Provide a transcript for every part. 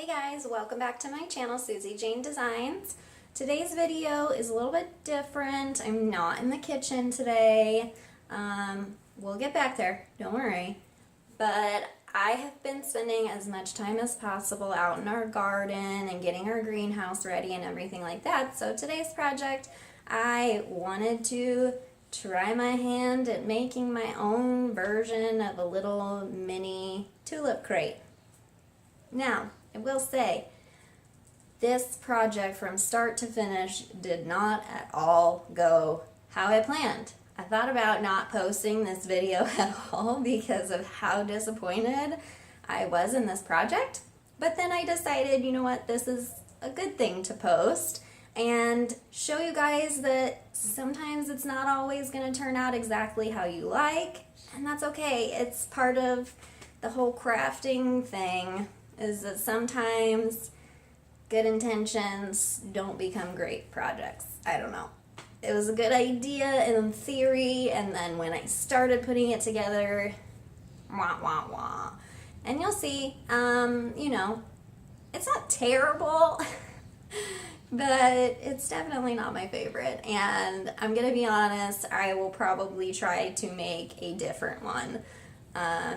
Hey guys, welcome back to my channel, Susie Jane Designs. Today's video is a little bit different. I'm not in the kitchen today. We'll get back there, don't worry. But I have been spending as much time as possible out in our garden and getting our greenhouse ready and everything like that. So today's project, I wanted to try my hand at making my own version of a little mini tulip crate. Now, I will say, this project from start to finish did not at all go how I planned. I thought about not posting this video at all because of how disappointed I was in this project. But then I decided, you know what, this is a good thing to post and show you guys that sometimes it's not always going to turn out exactly how you like, and that's okay. It's part of the whole crafting thing, is that sometimes good intentions don't become great projects. I don't know. It was a good idea in theory, and then when I started putting it together, wah, wah, wah. And you'll see, you know, it's not terrible, but it's definitely not my favorite. And I'm going to be honest, I will probably try to make a different one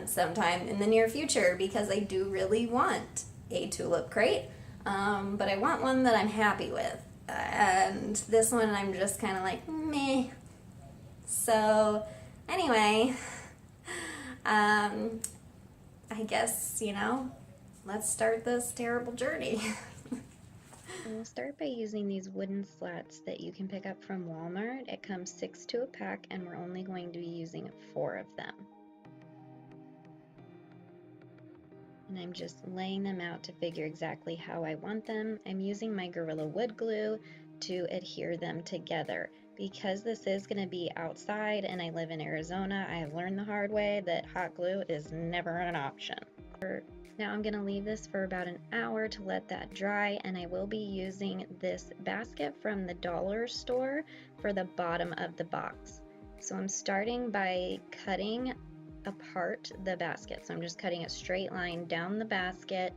sometime in the near future, because I do really want a tulip crate, but I want one that I'm happy with, and this one I'm just kind of like meh. So anyway, I guess, you know, let's start this terrible journey. We'll start by using these wooden slats that you can pick up from Walmart. It comes 6 to a pack, and we're only going to be using 4 of them. And I'm just laying them out to figure exactly how I want them. I'm using my Gorilla Wood Glue to adhere them together. Because this is going to be outside and I live in Arizona, I have learned the hard way that hot glue is never an option. Now I'm going to leave this for about an hour to let that dry, and I will be using this basket from the dollar store for the bottom of the box. So I'm starting by cutting apart the basket. So I'm just cutting a straight line down the basket.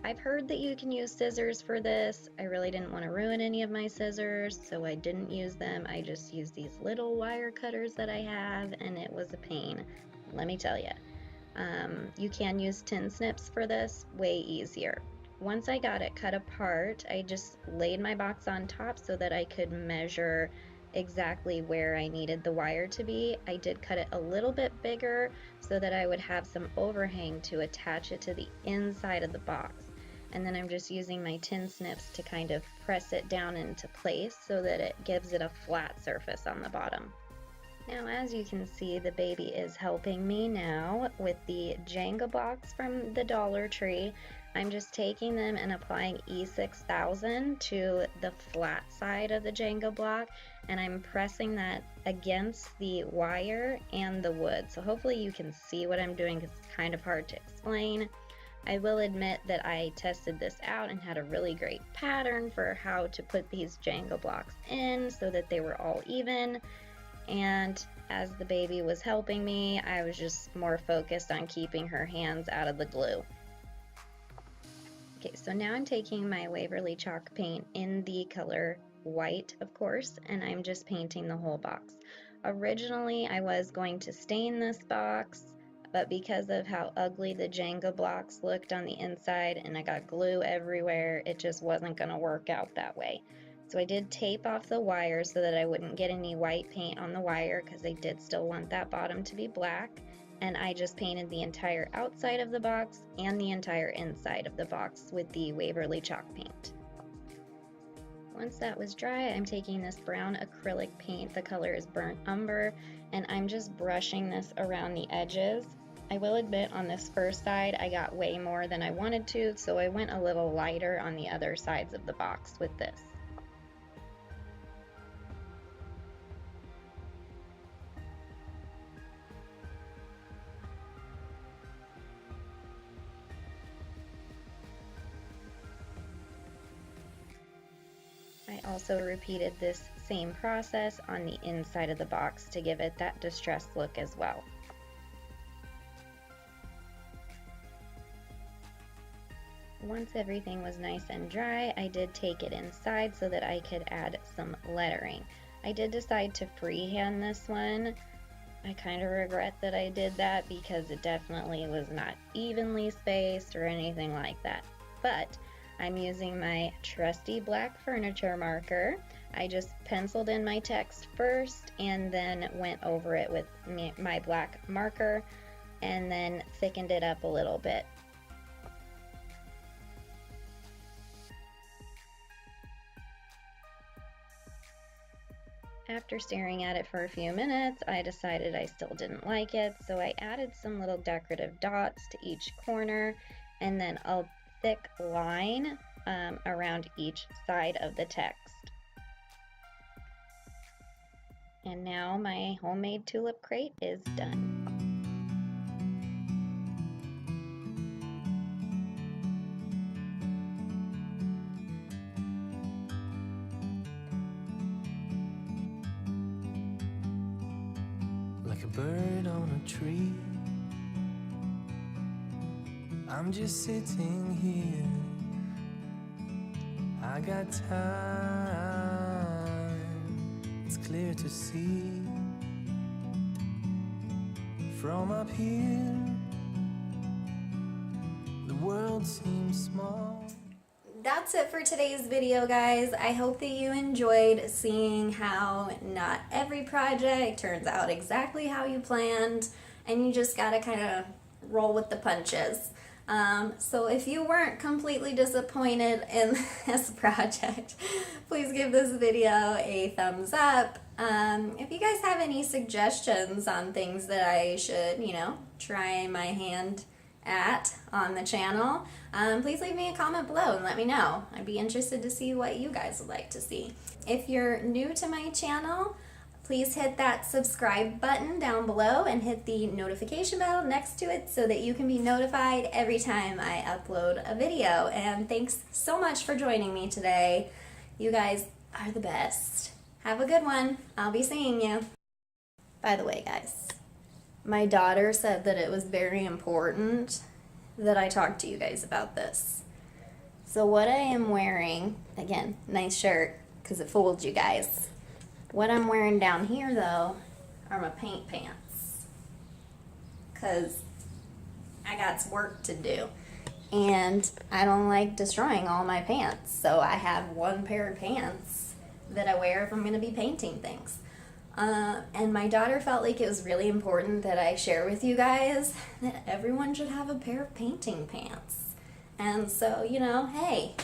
I've heard that you can use scissors for this. I really didn't want to ruin any of my scissors, so I didn't use them. I just used these little wire cutters that I have, and it was a pain, let me tell you. You can use tin snips for this, way easier. Once I got it cut apart, I just laid my box on top so that I could measure exactly where I needed the wire to be. I did cut it a little bit bigger so that I would have some overhang to attach it to the inside of the box. And then I'm just using my tin snips to kind of press it down into place so that it gives it a flat surface on the bottom. Now, as you can see, the baby is helping me now with the Jenga blocks from the Dollar Tree. I'm just taking them and applying E6000 to the flat side of the Jenga block, and I'm pressing that against the wire and the wood. So hopefully you can see what I'm doing, because it's kind of hard to explain. I will admit that I tested this out and had a really great pattern for how to put these Jenga blocks in so that they were all even. And as the baby was helping me, I was just more focused on keeping her hands out of the glue. Okay, so now I'm taking my Waverly chalk paint in the color white, of course, and I'm just painting the whole box. Originally, I was going to stain this box, but because of how ugly the Jenga blocks looked on the inside and I got glue everywhere, it just wasn't going to work out that way. So I did tape off the wire so that I wouldn't get any white paint on the wire, because I did still want that bottom to be black. And I just painted the entire outside of the box and the entire inside of the box with the Waverly chalk paint. Once that was dry, I'm taking this brown acrylic paint, the color is burnt umber, and I'm just brushing this around the edges. I will admit, on this first side I got way more than I wanted to, so I went a little lighter on the other sides of the box with this. I also repeated this same process on the inside of the box to give it that distressed look as well. Once everything was nice and dry, I did take it inside so that I could add some lettering. I did decide to freehand this one. I kind of regret that I did that because it definitely was not evenly spaced or anything like that. But I'm using my trusty black furniture marker. I just penciled in my text first and then went over it with my black marker and then thickened it up a little bit. After staring at it for a few minutes, I decided I still didn't like it, so I added some little decorative dots to each corner and then a thick line around each side of the text. And now my homemade tulip crate is done. Like a bird on a tree, I'm just sitting here. I got time, it's clear to see. From up here, the world seems small. That's it for today's video, guys. I hope that you enjoyed seeing how not every project turns out exactly how you planned, and you just gotta kind of roll with the punches. So if you weren't completely disappointed in this project, please give this video a thumbs up. If you guys have any suggestions on things that I should, try my hand at on the channel, please leave me a comment below and let me know. I'd be interested to see what you guys would like to see. If you're new to my channel, please hit that subscribe button down below and hit the notification bell next to it so that you can be notified every time I upload a video. And thanks so much for joining me today. You guys are the best. Have a good one. I'll be seeing you. By the way, guys, my daughter said that it was very important that I talk to you guys about this. So what I am wearing, again, nice shirt because it folds, you guys. What I'm wearing down here, though, are my paint pants because I got some work to do and I don't like destroying all my pants. So I have one pair of pants that I wear if I'm going to be painting things. And my daughter felt like it was really important that I share with you guys that everyone should have a pair of painting pants. And so, hey,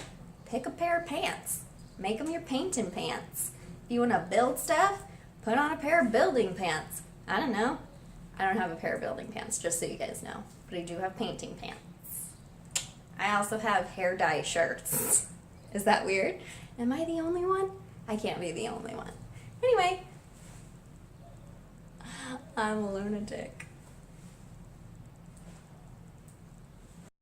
pick a pair of pants. Make them your painting pants. If you want to build stuff, put on a pair of building pants. I don't know. I don't have a pair of building pants, just so you guys know. But I do have painting pants. I also have hair dye shirts. Is that weird? Am I the only one? I can't be the only one. Anyway, I'm a lunatic.